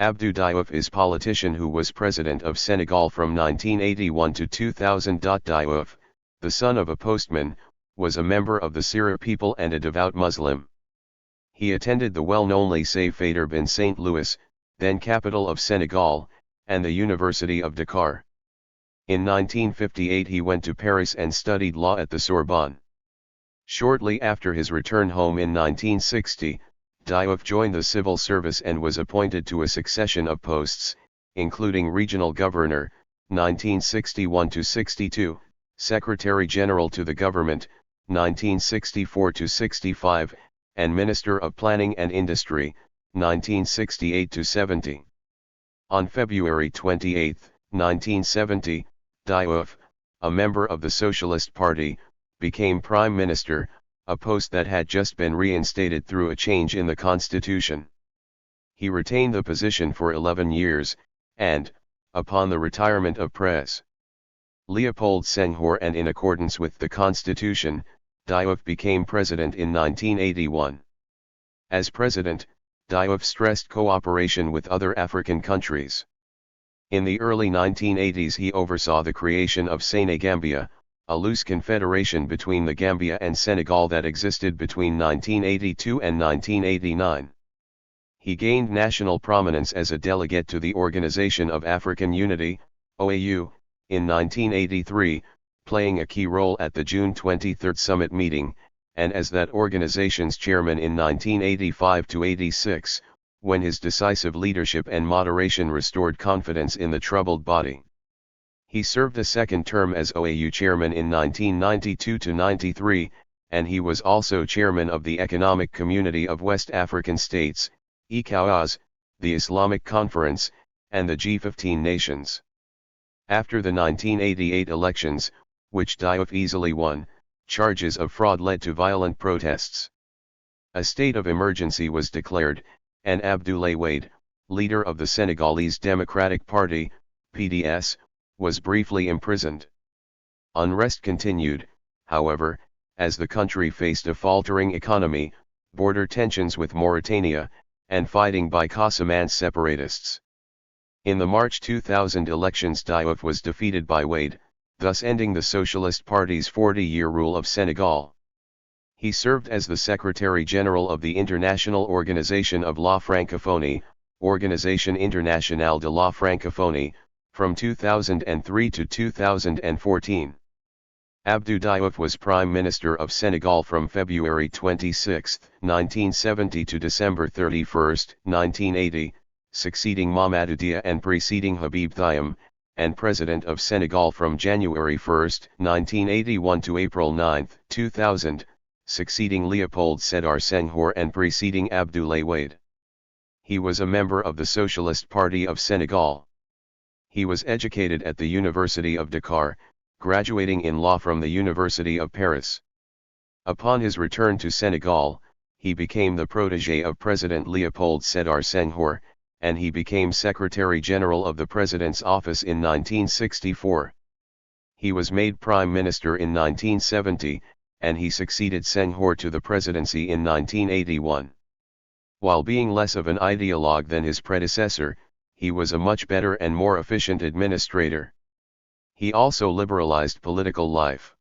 Abdou Diouf is politician who was President of Senegal from 1981 to 2000. Diouf, the son of a postman, was a member of the Sera people and a devout Muslim. He attended the well-known Lycée Faidherbe in St. Louis, then capital of Senegal, and the University of Dakar. In 1958 he went to Paris and studied law at the Sorbonne. Shortly after his return home in 1960, Diouf joined the civil service and was appointed to a succession of posts, including regional governor, 1961–62, Secretary General to the government, 1964–65, and Minister of Planning and Industry, 1968–70. On February 28, 1970, Diouf, a member of the Socialist Party, became Prime Minister, a post that had just been reinstated through a change in the constitution. He retained the position for 11 years, and, upon the retirement of President Leopold Senghor and in accordance with the constitution, Diouf became president in 1981. As president, Diouf stressed cooperation with other African countries. In the early 1980s he oversaw the creation of Senegambia, a loose confederation between the Gambia and Senegal that existed between 1982 and 1989. He gained national prominence as a delegate to the Organization of African Unity, OAU, in 1983, playing a key role at the June 23 summit meeting, and as that organization's chairman in 1985–86, when his decisive leadership and moderation restored confidence in the troubled body. He served a second term as OAU chairman in 1992–93, and he was also chairman of the Economic Community of West African States, ECOWAS, the Islamic Conference, and the G15 nations. After the 1988 elections, which Diouf easily won, charges of fraud led to violent protests. A state of emergency was declared, and Abdoulaye Wade, leader of the Senegalese Democratic Party, PDS, was briefly imprisoned. Unrest continued, however, as the country faced a faltering economy, border tensions with Mauritania, and fighting by Casamance separatists. In the March 2000 elections Diouf was defeated by Wade, thus ending the Socialist Party's 40-year rule of Senegal. He served as the Secretary General of the International Organisation of la Francophonie, Organisation Internationale de la Francophonie, from 2003 to 2014. Abdou Diouf was Prime Minister of Senegal from February 26, 1970 to December 31, 1980, succeeding Mamadou Dia and preceding Habib Thiam, and President of Senegal from January 1, 1981 to April 9, 2000, succeeding Leopold Sedar Senghor and preceding Abdoulaye Wade. He was a member of the Socialist Party of Senegal. He was educated at the University of Dakar, graduating in law from the University of Paris. Upon his return to Senegal, he became the protégé of President Leopold Sedar Senghor, and he became Secretary General of the President's Office in 1964. He was made Prime Minister in 1970, and he succeeded Senghor to the presidency in 1981. While being less of an ideologue than his predecessor, he was a much better and more efficient administrator. He also liberalized political life.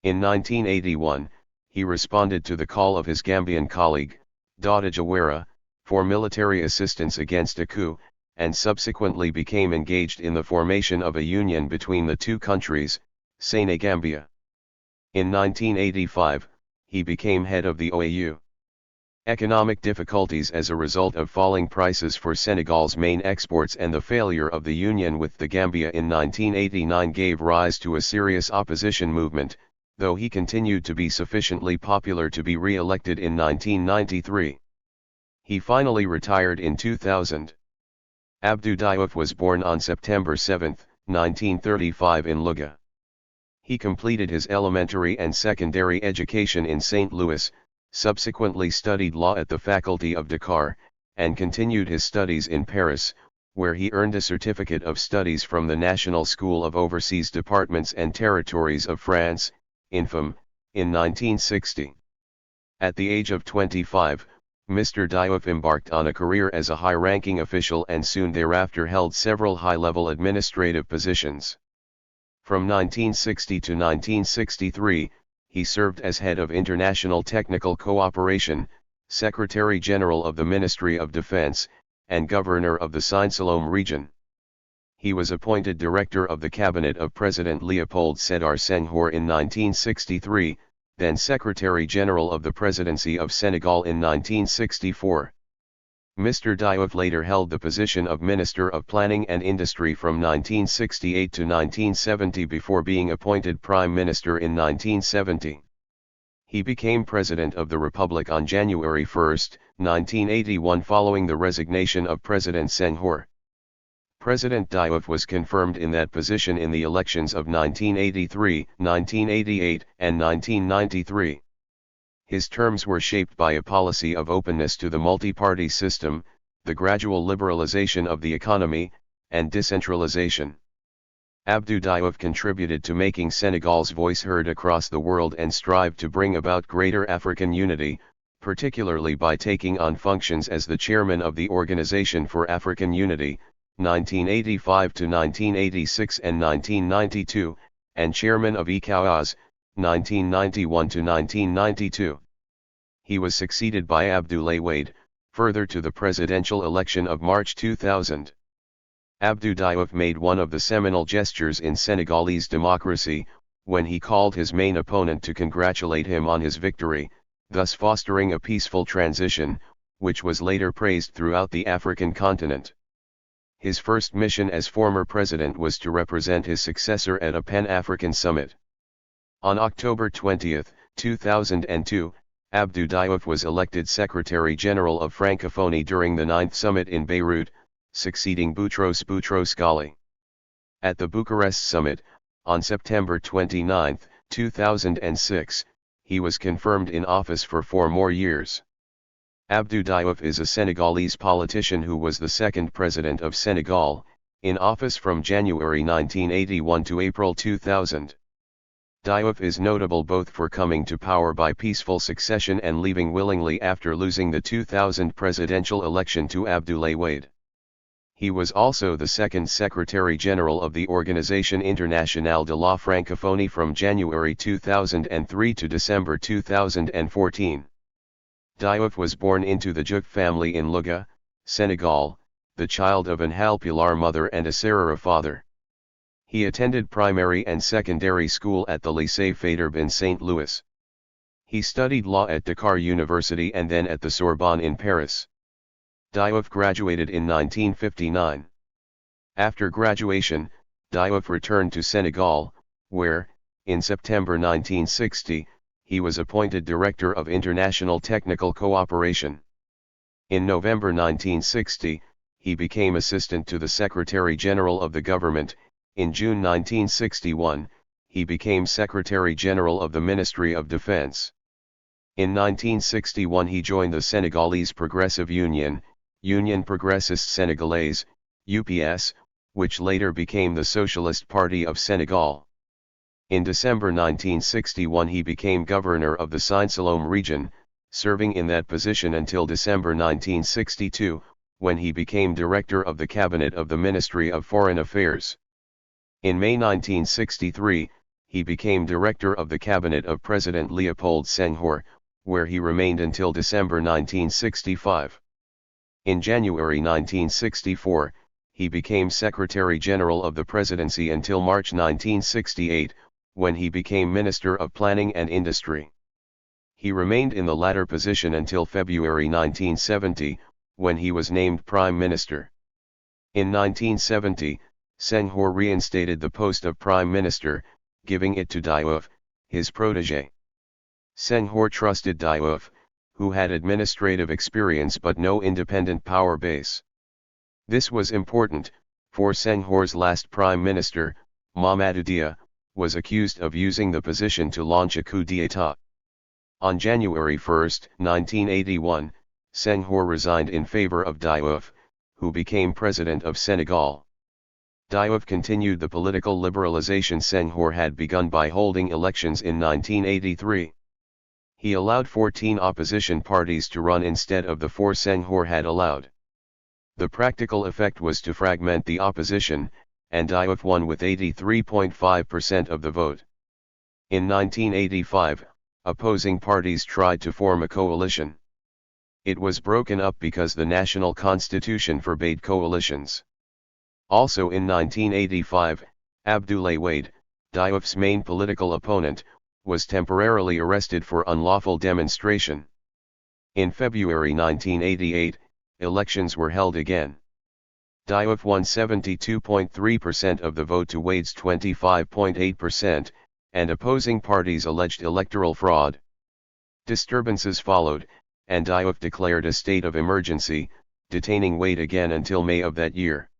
In 1981, he responded to the call of his Gambian colleague, Dawda Jawara, for military assistance against a coup, and subsequently became engaged in the formation of a union between the two countries, Senegambia. In 1985, he became head of the OAU. Economic difficulties as a result of falling prices for Senegal's main exports and the failure of the union with the Gambia in 1989 gave rise to a serious opposition movement, though he continued to be sufficiently popular to be re-elected in 1993. He finally retired in 2000. Abdou Diouf was born on September 7, 1935 in Louga. He completed his elementary and secondary education in St. Louis, subsequently studied law at the Faculty of Dakar, and continued his studies in Paris, where he earned a certificate of studies from the National School of Overseas Departments and Territories of France, INFAM, in 1960. At the age of 25, Mr. Diouf embarked on a career as a high-ranking official and soon thereafter held several high-level administrative positions. From 1960 to 1963, he served as head of International Technical Cooperation, Secretary General of the Ministry of Defense, and Governor of the Sine-Salom region. He was appointed Director of the Cabinet of President Leopold Sedar Senghor in 1963, then Secretary General of the Presidency of Senegal in 1964. Mr. Diouf later held the position of Minister of Planning and Industry from 1968 to 1970 before being appointed Prime Minister in 1970. He became President of the Republic on January 1, 1981 following the resignation of President Senghor. President Diouf was confirmed in that position in the elections of 1983, 1988, and 1993. His terms were shaped by a policy of openness to the multi-party system, the gradual liberalization of the economy, and decentralization. Abdou Diouf contributed to making Senegal's voice heard across the world and strived to bring about greater African unity, particularly by taking on functions as the chairman of the Organization for African Unity, 1985 to 1986 and 1992, and chairman of ECOWAS, 1991 to 1992. He was succeeded by Abdoulaye Wade, further to the presidential election of March 2000. Abdou Diouf made one of the seminal gestures in Senegalese democracy, when he called his main opponent to congratulate him on his victory, thus fostering a peaceful transition, which was later praised throughout the African continent. His first mission as former president was to represent his successor at a Pan-African summit. On October 20, 2002, Abdou Diouf was elected Secretary General of Francophonie during the 9th summit in Beirut, succeeding Boutros Boutros-Ghali. At the Bucharest summit, on September 29, 2006, he was confirmed in office for 4 more years. Abdou Diouf is a Senegalese politician who was the second president of Senegal, in office from January 1981 to April 2000. Diouf is notable both for coming to power by peaceful succession and leaving willingly after losing the 2000 presidential election to Abdoulaye Wade. He was also the second Secretary General of the Organisation Internationale de la Francophonie from January 2003 to December 2014. Diouf was born into the Diouf family in Louga, Senegal, the child of an Halpulaar mother and a Serera father. He attended primary and secondary school at the Lycée Faidherbe in St. Louis. He studied law at Dakar University and then at the Sorbonne in Paris. Diouf graduated in 1959. After graduation, Diouf returned to Senegal, where, in September 1960, he was appointed Director of International Technical Cooperation. In November 1960, he became Assistant to the Secretary General of the Government. In June 1961, he became Secretary General of the Ministry of Defense. In 1961 he joined the Senegalese Progressive Union, Union Progressiste Sénégalaise, UPS, which later became the Socialist Party of Senegal. In December 1961 he became Governor of the Sine-Salom region, serving in that position until December 1962, when he became Director of the Cabinet of the Ministry of Foreign Affairs. In May 1963, he became Director of the Cabinet of President Leopold Senghor, where he remained until December 1965. In January 1964, he became Secretary General of the Presidency until March 1968, when he became Minister of Planning and Industry. He remained in the latter position until February 1970, when he was named Prime Minister. In 1970, Senghor reinstated the post of Prime Minister, giving it to Diouf, his protégé. Senghor trusted Diouf, who had administrative experience but no independent power base. This was important, for Senghor's last Prime Minister, Mamadou Dia, was accused of using the position to launch a coup d'état. On January 1, 1981, Senghor resigned in favor of Diouf, who became President of Senegal. Diouf continued the political liberalization Senghor had begun by holding elections in 1983. He allowed 14 opposition parties to run instead of the 4 Senghor had allowed. The practical effect was to fragment the opposition, and Diouf won with 83.5% of the vote. In 1985, opposing parties tried to form a coalition. It was broken up because the national constitution forbade coalitions. Also in 1985, Abdoulaye Wade, Diouf's main political opponent, was temporarily arrested for unlawful demonstration. In February 1988, elections were held again. Diouf won 72.3% of the vote to Wade's 25.8%, and opposing parties alleged electoral fraud. Disturbances followed, and Diouf declared a state of emergency, detaining Wade again until May of that year.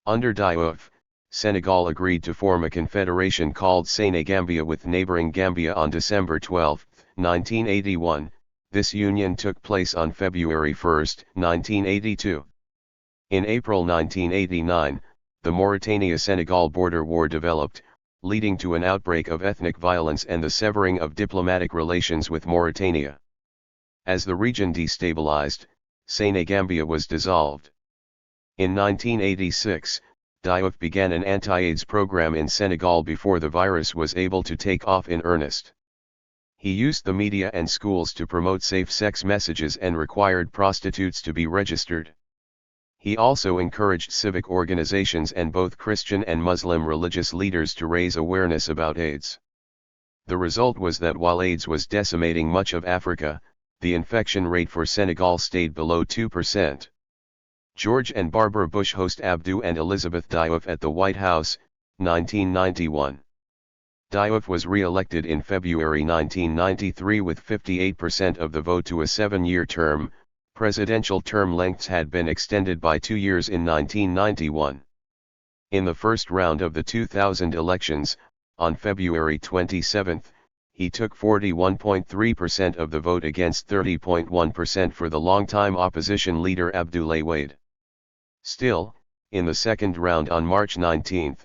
Under Diouf, Senegal agreed to form a confederation called Senegambia with neighboring Gambia on December 12, 1981. This union took place on February 1, 1982. In April 1989, the Mauritania-Senegal border war developed, leading to an outbreak of ethnic violence and the severing of diplomatic relations with Mauritania. As the region destabilized, Senegambia was dissolved. In 1986, Diouf began an anti-AIDS program in Senegal before the virus was able to take off in earnest. He used the media and schools to promote safe sex messages and required prostitutes to be registered. He also encouraged civic organizations and both Christian and Muslim religious leaders to raise awareness about AIDS. The result was that while AIDS was decimating much of Africa, the infection rate for Senegal stayed below 2%. George and Barbara Bush host Abdou and Elizabeth Diouf at the White House, 1991. Diouf was re-elected in February 1993 with 58% of the vote to a 7-year term. Presidential term lengths had been extended by 2 years in 1991. In the first round of the 2000 elections, on February 27, he took 41.3% of the vote against 30.1% for the longtime opposition leader Abdoulaye Wade. Still, in the second round on March 19,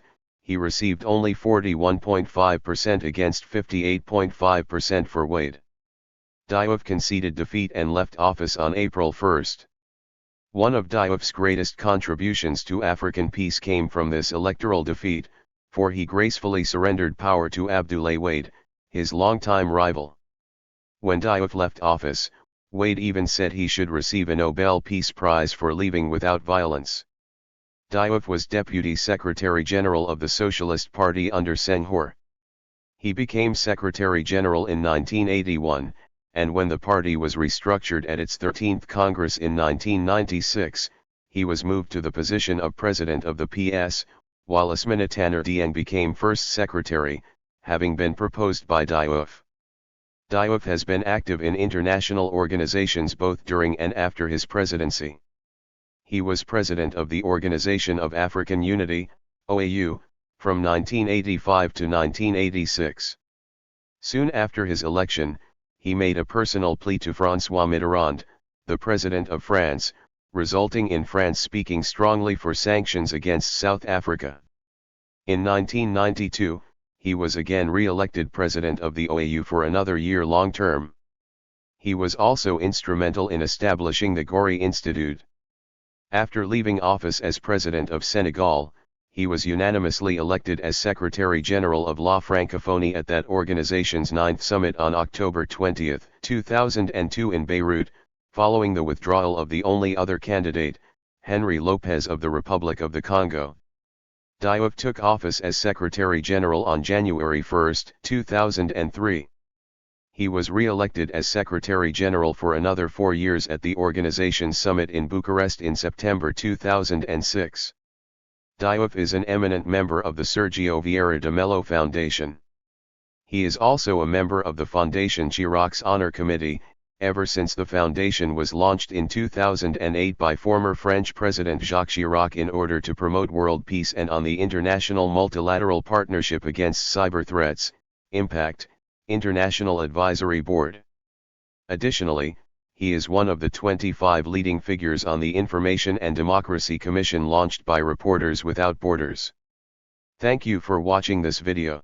he received only 41.5% against 58.5% for Wade. Diouf conceded defeat and left office on April 1. One of Diouf's greatest contributions to African peace came from this electoral defeat, for he gracefully surrendered power to Abdoulaye Wade, his longtime rival. When Diouf left office, Wade even said he should receive a Nobel Peace Prize for leaving without violence. Diouf was Deputy Secretary General of the Socialist Party under Senghor. He became Secretary General in 1981, and when the party was restructured at its 13th Congress in 1996, he was moved to the position of President of the PS, while Ousmane Tanor Dieng became First Secretary, having been proposed by Diouf. Diouf has been active in international organizations both during and after his presidency. He was president of the Organization of African Unity, OAU, from 1985 to 1986. Soon after his election, he made a personal plea to François Mitterrand, the President of France, resulting in France speaking strongly for sanctions against South Africa. In 1992, he was again re-elected president of the OAU for another year-long term. He was also instrumental in establishing the Gori Institute. After leaving office as president of Senegal, he was unanimously elected as Secretary General of La Francophonie at that organization's 9th summit on October 20, 2002 in Beirut, following the withdrawal of the only other candidate, Henri Lopez of the Republic of the Congo. Diouf took office as Secretary General on January 1, 2003. He was re-elected as Secretary General for another 4 years at the organization's summit in Bucharest in September 2006. Diouf is an eminent member of the Sergio Vieira de Mello Foundation. He is also a member of the Fondation Chirac's Honor Committee, ever since the foundation was launched in 2008 by former French President Jacques Chirac in order to promote world peace and on the International Multilateral Partnership Against Cyber Threats, IMPACT, International Advisory Board. Additionally, he is one of the 25 leading figures on the Information and Democracy Commission launched by Reporters Without Borders. Thank you for watching this video.